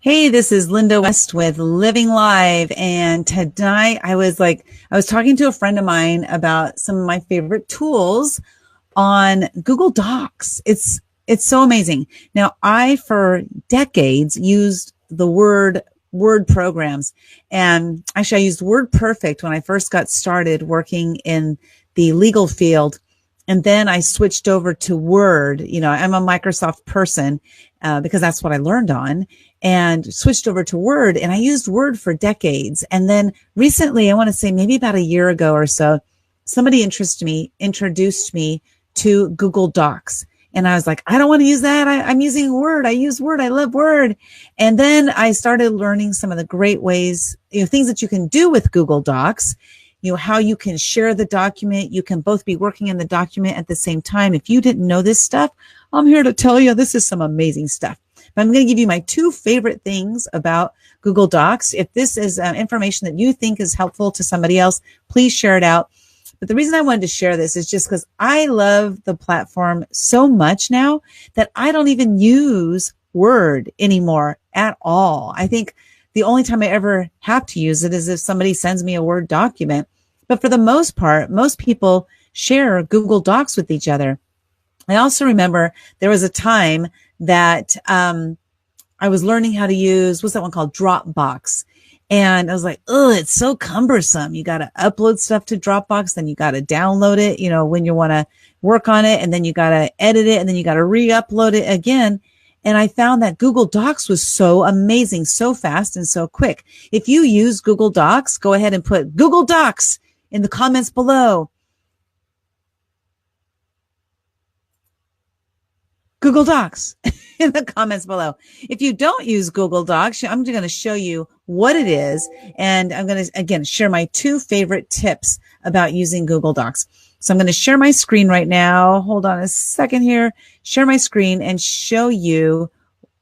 Hey, this is Linda West with Living Live. And tonight I was talking to a friend of mine about some of my favorite tools on Google Docs. It's so amazing. Now, I, for decades, used the Word programs. And actually, I used Word Perfect when I first got started working in the legal field. And then I switched over to Word. You know, I'm a Microsoft person because that's what I learned on, and switched over to Word. And I used Word for decades. And then recently, I want to say maybe about a year ago or so, somebody introduced me to Google Docs. And I was like, I don't want to use that. I'm using Word. I use Word. I love Word. And then I started learning some of the great ways, things that you can do with Google Docs. How you can share the document. You can both be working in the document at the same time. If you didn't know this stuff, I'm here to tell you this is some amazing stuff. But I'm going to give you my two favorite things about Google Docs. If this is information that you think is helpful to somebody else, please share it out. But the reason I wanted to share this is just because I love the platform so much now that I don't even use Word anymore at all. I think the only time I ever have to use it is if somebody sends me a Word document. But for the most part, most people share Google Docs with each other. I also remember there was a time that I was learning how to use, what's that one called? Dropbox. And I was like, oh, it's so cumbersome. You got to upload stuff to Dropbox, then you got to download it, when you want to work on it, and then you got to edit it, and then you got to re-upload it again. And I found that Google Docs was so amazing, so fast and so quick. If you use Google Docs, go ahead and put Google Docs in the comments below. Google Docs in the comments below. If you don't use Google Docs, I'm going to show you what it is. And I'm going to, again, share my two favorite tips about using Google Docs. So I'm going to share my screen right now. Hold on a second here. Share my screen and show you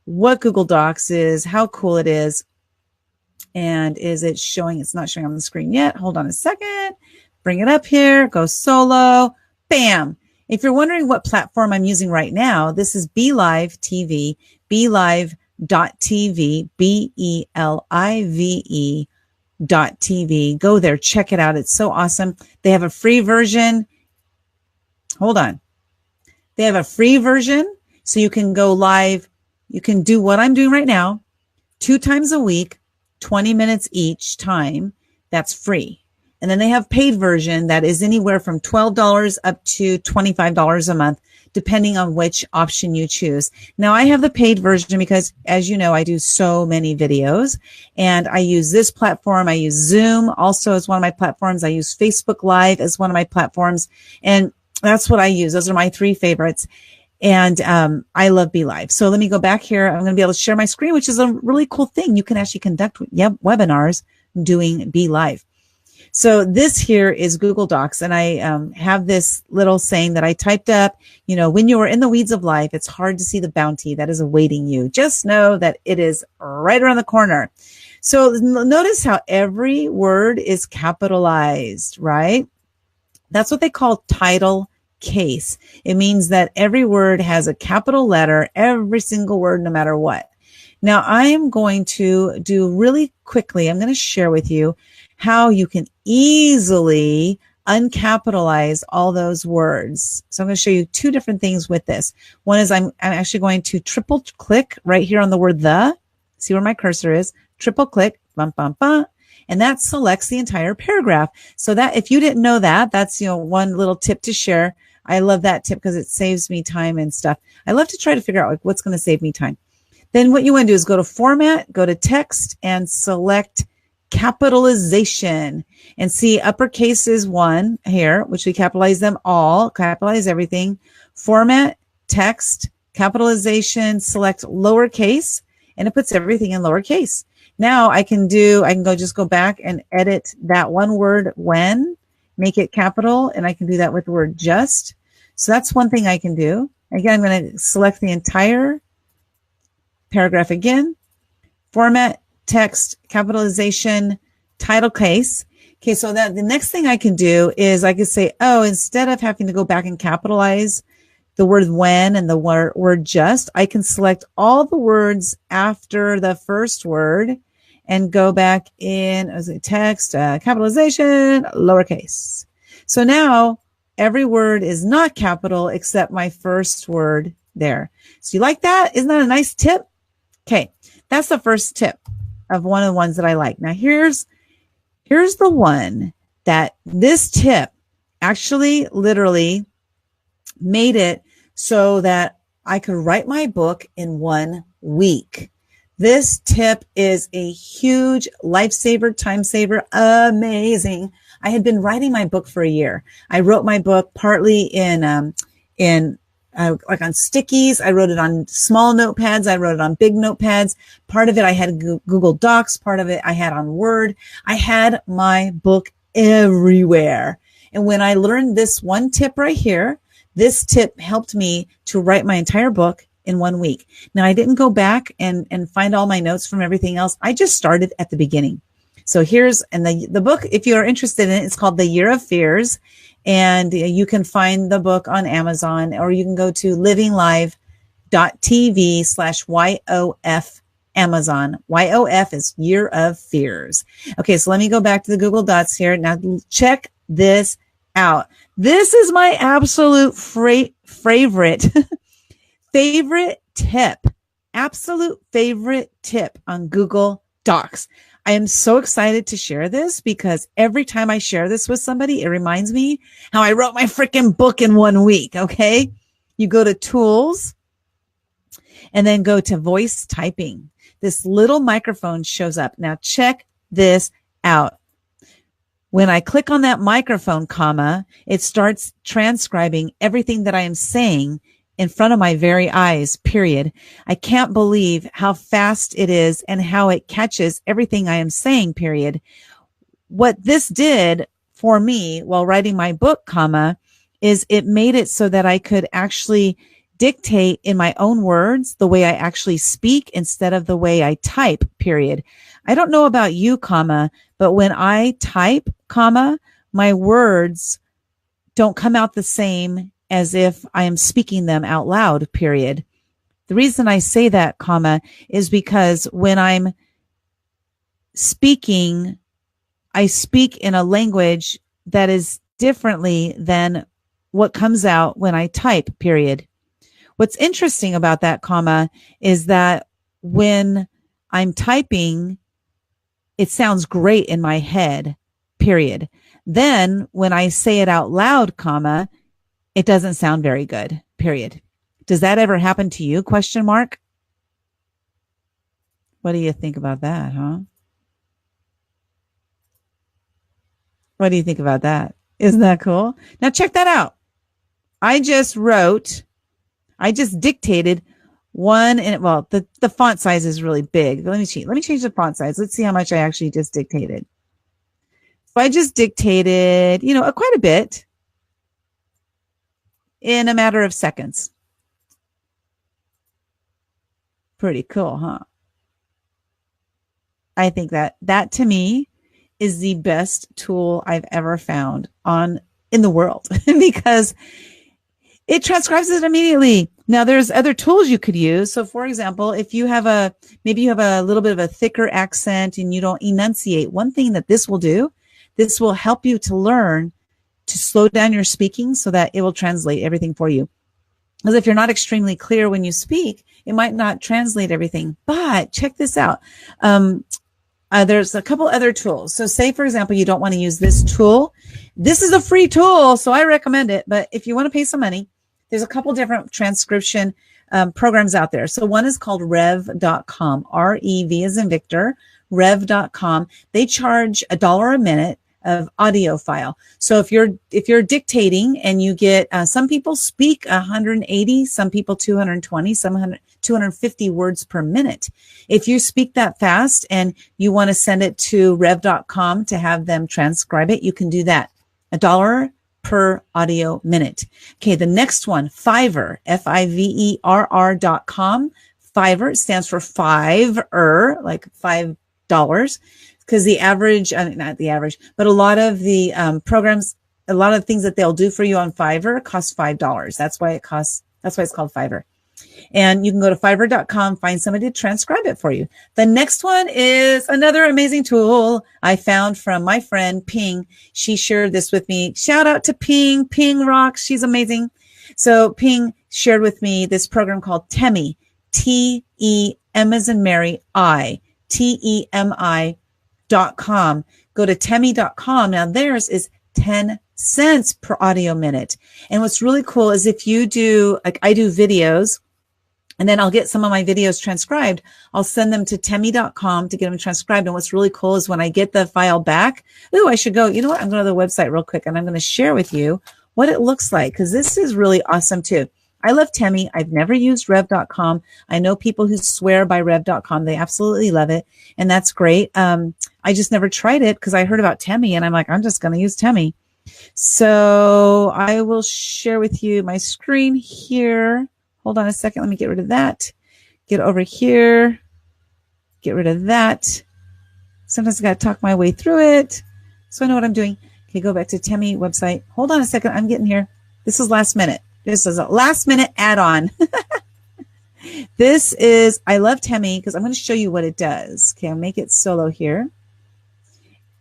what Google Docs is, how cool it is. And is it showing? It's not showing on the screen yet. Hold on a second. Bring it up here. Go solo. Bam. If you're wondering what platform I'm using right now, this is BeLive TV, BeLive.tv, BeLive.tv. Go there, check it out. It's so awesome. They have a free version. Hold on. They have a free version, so you can go live. You can do what I'm doing right now, 2 times a week, 20 minutes each time. That's free. And then they have paid version that is anywhere from $12 up to $25 a month, depending on which option you choose. Now, I have the paid version because, as you know, I do so many videos, and I use this platform. I use Zoom also as one of my platforms. I use Facebook Live as one of my platforms. And that's what I use. Those are my 3 favorites. And I love BeLive. So let me go back here. I'm going to be able to share my screen, which is a really cool thing. You can actually conduct webinars doing BeLive. So this here is Google Docs, and I have this little saying that I typed up. When you are in the weeds of life, it's hard to see the bounty that is awaiting you. Just know that it is right around the corner. So notice how every word is capitalized, right? That's what they call title case. It means that every word has a capital letter, every single word, no matter what. Now, I am going to do really quickly, I'm going to share with you how you can easily uncapitalize all those words. So I'm going to show you 2 different things with this. One is I'm actually going to triple click right here on the word the. See where my cursor is? Triple click, bum, bum, bum, and that selects the entire paragraph. So that if you didn't know that, that's one little tip to share. I love that tip because it saves me time and stuff. I love to try to figure out what's going to save me time. Then what you want to do is go to Format, go to Text, and select capitalization, and see uppercase is 1 here, which we capitalize them all, capitalize everything. Format, Text, capitalization, select lowercase, and it puts everything in lowercase. Now I can go back and edit that one word when, make it capital, and I can do that with the word just. So that's one thing I can do. Again, I'm going to select the entire paragraph again. Format, Text, capitalization, title case. Okay, so that the next thing I can do is I can say, instead of having to go back and capitalize the word when and the word just, I can select all the words after the first word and go back in as a text, capitalization, lowercase. So now every word is not capital except my first word there. So you like that? Isn't that a nice tip? Okay. That's the first tip of one of the ones that I like. Now here's the one that this tip actually literally made it so that I could write my book in 1 week. This tip is a huge lifesaver, time saver, amazing. I had been writing my book for a year. I wrote my book partly in like on stickies. I wrote it on small notepads. I wrote it on big notepads. Part of it I had Google Docs. Part of it I had on Word. I had my book everywhere. And when I learned this one tip right here, this tip helped me to write my entire book in 1 week. Now I didn't go back and find all my notes from everything else. I just started at the beginning. So and the book, if you're interested in it, it's called The Year of Fears. And you can find the book on Amazon, or you can go to livinglive.tv/YOF Amazon. YOF is Year of Fears. Okay, so let me go back to the Google Docs here. Now check this out. This is my absolute favorite tip. Absolute favorite tip on Google Docs. I am so excited to share this because every time I share this with somebody, it reminds me how I wrote my freaking book in 1 week. Okay. You go to tools and then go to voice typing. This little microphone shows up. Now check this out. When I click on that microphone, it starts transcribing everything that I am saying in front of my very eyes, period. I can't believe how fast it is and how it catches everything I am saying, period. What this did for me while writing my book, is it made it so that I could actually dictate in my own words the way I actually speak instead of the way I type, period. I don't know about you, but when I type, my words don't come out the same as if I am speaking them out loud, period. The reason I say that, is because when I'm speaking, I speak in a language that is differently than what comes out when I type, period. What's interesting about that, is that when I'm typing, it sounds great in my head, period. Then when I say it out loud, it doesn't sound very good, period. Does that ever happen to you? ? What do you think about that, huh? What do you think about that? Isn't that cool? Now check that out. I just dictated one, and the font size is really big. Let me change the font size. Let's see how much I actually just dictated. So I just dictated, quite a bit in a matter of seconds. Pretty cool, huh? I think that to me is the best tool I've ever found in the world because it transcribes it immediately. Now there's other tools you could use. So for example, if you have maybe you have a little bit of a thicker accent and you don't enunciate, one thing that this will do, this will help you to learn to slow down your speaking so that it will translate everything for you. Because if you're not extremely clear when you speak, it might not translate everything. But check this out. There's a couple other tools. So say, for example, you don't want to use this tool. This is a free tool, so I recommend it. But if you want to pay some money, there's a couple different transcription programs out there. So one is called rev.com, R-E-V as in Victor, rev.com. They charge $1 a minute of audio file. So if you're dictating and you get, some people speak 180, some people 220, some 250 words per minute. If you speak that fast and you want to send it to rev.com to have them transcribe it, you can do that. $1 per audio minute. Okay. The next one, Fiverr, Fiverr.com. Fiverr stands for like $5. Because the average, not the average, but a lot of the programs, a lot of things that they'll do for you on Fiverr cost $5. That's why it costs That's why it's called Fiverr. And you can go to fiverr.com, find somebody to transcribe it for you. The next one is another amazing tool I found from my friend Ping. She shared this with me. Shout out to Ping. Ping rocks. She's amazing. So Ping shared with me this program called Temi, T-E-M as in Mary, I, Temi.com. Go to Temi.com. Now theirs is 10 cents per audio minute. And what's really cool is if you do, like I do videos, and then I'll get some of my videos transcribed. I'll send them to Temi.com to get them transcribed. And what's really cool is when I get the file back, I should go, you know what? I'm going to the website real quick and I'm going to share with you what it looks like, because this is really awesome too. I love Temi. I've never used Rev.com. I know people who swear by Rev.com. They absolutely love it. And that's great. I just never tried it because I heard about Temi and I'm like, I'm just going to use Temi. So I will share with you my screen here. Hold on a second. Let me get rid of that. Get over here. Get rid of that. Sometimes I got to talk my way through it so I know what I'm doing. Okay, go back to Temi website. Hold on a second. I'm getting here. This is last minute. This is a last minute add-on. This is, I love Temi because I'm going to show you what it does. Okay, I'll make it solo here.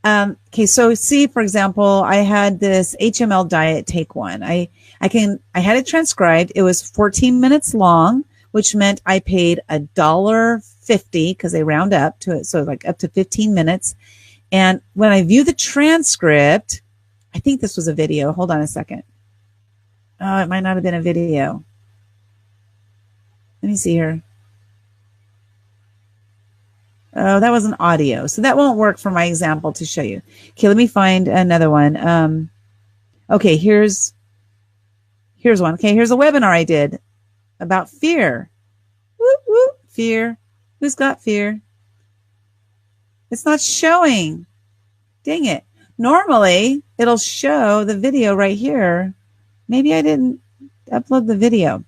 Okay, so see, for example, I had this HML diet take one. I had it transcribed. It was 14 minutes long, which meant I paid $1.50 because they round up to it. So like up to 15 minutes. And when I view the transcript, I think this was a video. Hold on a second. Oh, it might not have been a video. Let me see here. Oh, that was an audio. So that won't work for my example to show you. Okay, let me find another one. Okay, here's one. Okay, here's a webinar I did about fear. Whoop, whoop, fear. Who's got fear? It's not showing. Dang it. Normally, it'll show the video right here. Maybe I didn't upload the video,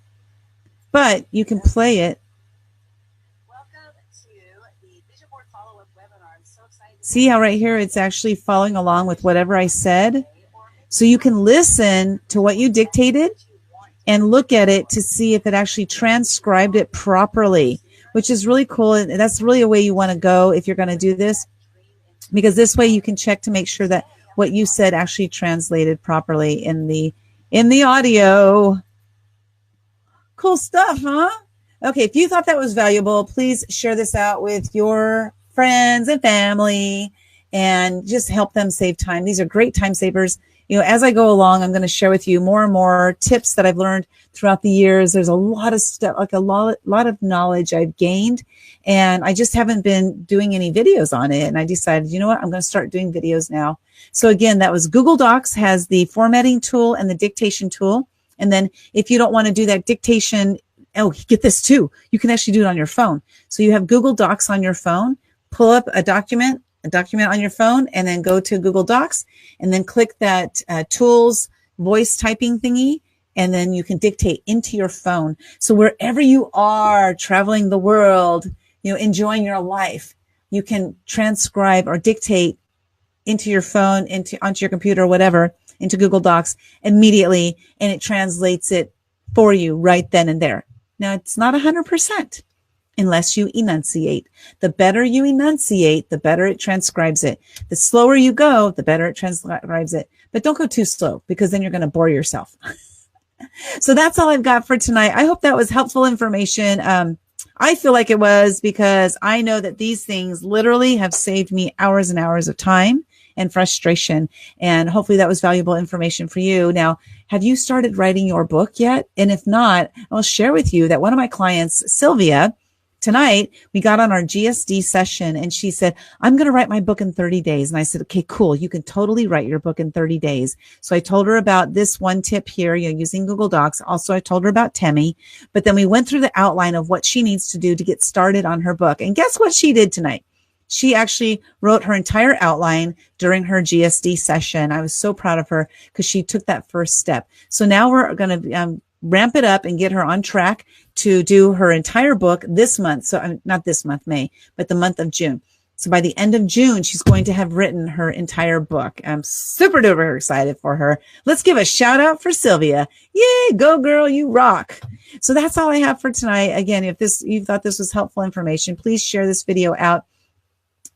but you can play it. See how right here it's actually following along with whatever I said? So you can listen to what you dictated and look at it to see if it actually transcribed it properly, which is really cool. And that's really a way you want to go if you're going to do this, because this way you can check to make sure that what you said actually translated properly in the audio. Cool stuff, huh? Okay, if you thought that was valuable, please share this out with your friends and family and just help them save time. These are great time savers. You know, as I go along, I'm going to share with you more and more tips that I've learned throughout the years. There's a lot of stuff, like a lot of knowledge I've gained, and I just haven't been doing any videos on it. And I decided, you know what, I'm going to start doing videos now. So again, that was Google Docs has the formatting tool and the dictation tool. And then if you don't want to do that dictation, oh, get this too. You can actually do it on your phone. So you have Google Docs on your phone. Pull up a document on your phone, and then go to Google Docs and then click that tools voice typing thingy. And then you can dictate into your phone. So wherever you are traveling the world, you know, enjoying your life, you can transcribe or dictate into your phone, onto your computer or whatever, into Google Docs immediately. And it translates it for you right then and there. Now it's not 100%. Unless you enunciate. The better you enunciate, the better it transcribes it. The slower you go, the better it transcribes it. But don't go too slow, because then you're going to bore yourself. So that's all I've got for tonight. I hope that was helpful information. I feel like it was, because I know that these things literally have saved me hours and hours of time and frustration. And hopefully that was valuable information for you. Now, have you started writing your book yet? And if not, I'll share with you that one of my clients, Sylvia, tonight, we got on our GSD session and she said, I'm going to write my book in 30 days. And I said, okay, cool. You can totally write your book in 30 days. So I told her about this one tip here, using Google Docs. Also, I told her about Temi, but then we went through the outline of what she needs to do to get started on her book. And guess what she did tonight? She actually wrote her entire outline during her GSD session. I was so proud of her because she took that first step. So now we're going to ramp it up and get her on track to do her entire book this month. So not this month, May, but the month of June. So by the end of June, she's going to have written her entire book. I'm super duper excited for her. Let's give a shout out for Sylvia. Yay, go girl, you rock. So that's all I have for tonight. Again, if you thought this was helpful information, please share this video out.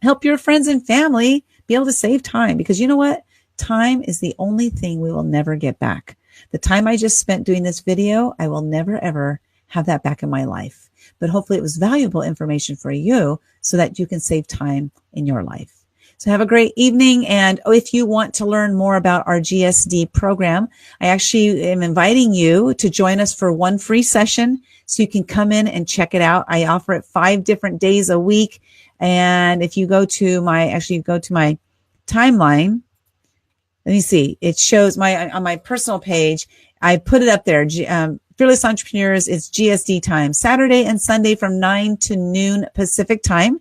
Help your friends and family be able to save time, because you know what? Time is the only thing we will never get back. The time I just spent doing this video, I will never, ever have that back in my life. But hopefully it was valuable information for you so that you can save time in your life. So have a great evening. And if you want to learn more about our GSD program, I actually am inviting you to join us for one free session so you can come in and check it out. I offer it 5 different days a week. And if you go to my timeline, let me see, it shows on my personal page, I put it up there. Fearless Entrepreneurs, it's GSD time, Saturday and Sunday from 9 to noon Pacific time,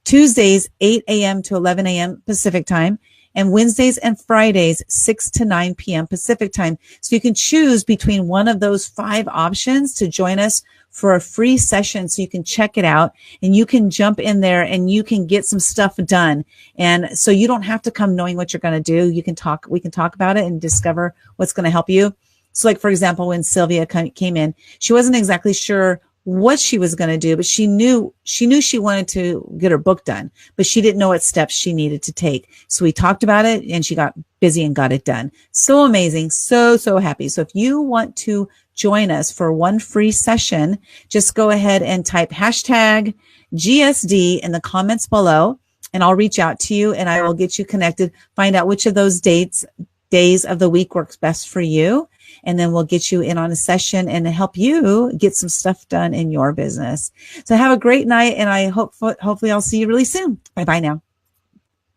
Tuesdays, 8 a.m. to 11 a.m. Pacific time, and Wednesdays and Fridays, 6 to 9 p.m. Pacific time. So you can choose between one of those 5 options to join us for a free session so you can check it out and you can jump in there and you can get some stuff done. And so you don't have to come knowing what you're going to do. We can talk about it and discover what's going to help you. So like, for example, when Sylvia came in, she wasn't exactly sure what she was going to do, but she knew she wanted to get her book done, but she didn't know what steps she needed to take. So we talked about it and she got busy and got it done. So amazing. So happy. So if you want to join us for one free session, just go ahead and type hashtag GSD in the comments below and I'll reach out to you and I will get you connected, find out which of those days of the week works best for you. And then we'll get you in on a session and help you get some stuff done in your business. So have a great night. And I hopefully I'll see you really soon. Bye bye now.